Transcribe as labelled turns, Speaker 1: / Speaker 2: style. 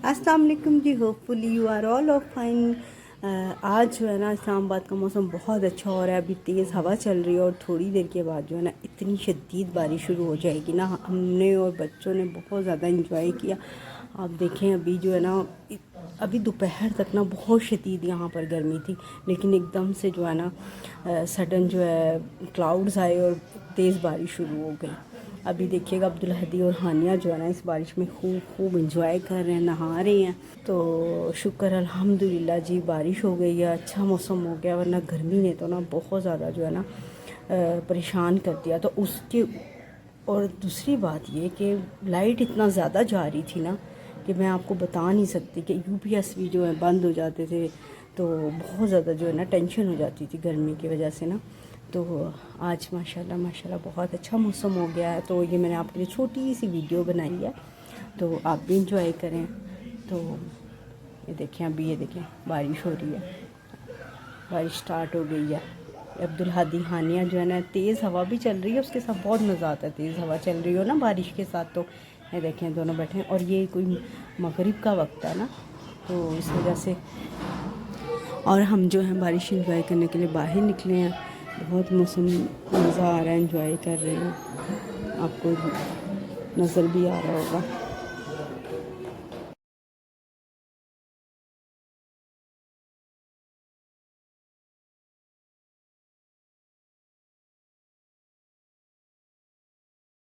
Speaker 1: अस्सलाम वालेकुम जी। Hopefully you are all of fine. आज जो है ना इस्लामाबाद का मौसम बहुत अच्छा हो रहा है। अभी तेज़ हवा चल रही है और थोड़ी देर के बाद जो है ना इतनी शदीद बारिश शुरू हो जाएगी ना। हमने और बच्चों ने बहुत ज़्यादा इंजॉय किया। आप देखें अभी जो है ना अभी दोपहर तक ना बहुत शदीद यहाँ पर गर्मी थी, लेकिन एकदम से जो है ना सडन जो है क्लाउड्स आए और तेज़ बारिश शुरू हो गई। अभी देखिएगा अब्दुल हदी और हानिया जो है ना इस बारिश में खूब इंजॉय कर रहे हैं, नहा रहे हैं। तो शुक्र अल्हम्दुलिल्लाह जी, बारिश हो गई है, अच्छा मौसम हो गया। वरना गर्मी ने तो ना बहुत ज़्यादा जो है ना परेशान कर दिया। तो उसके और दूसरी बात ये कि लाइट इतना ज़्यादा जा रही थी ना कि मैं आपको बता नहीं सकती कि यूपीएस भी जो है बंद हो जाते थे। तो बहुत ज़्यादा जो है ना टेंशन हो जाती थी गर्मी की वजह से ना। तो आज माशाल्लाह बहुत अच्छा मौसम हो गया है। तो ये मैंने आपके लिए छोटी सी वीडियो बनाई है, तो आप भी इंजॉय करें। तो ये देखें, अभी ये देखें बारिश हो रही है, बारिश स्टार्ट हो गई है। अब्दुल हादी हानिया जो है ना तेज़ हवा भी चल रही है, उसके साथ बहुत मज़ा आता है। तेज़ हवा चल रही हो ना बारिश के साथ, तो ये देखें दोनों बैठे हैं। और ये कोई मगरिब का वक्त है ना, तो इस वजह से और हम जो है बारिश इंजॉय करने के लिए बाहर निकले हैं। बहुत मौसम मज़ा आ रहा है, इंजॉय कर रहे हैं। आपको नज़र भी आ रहा होगा।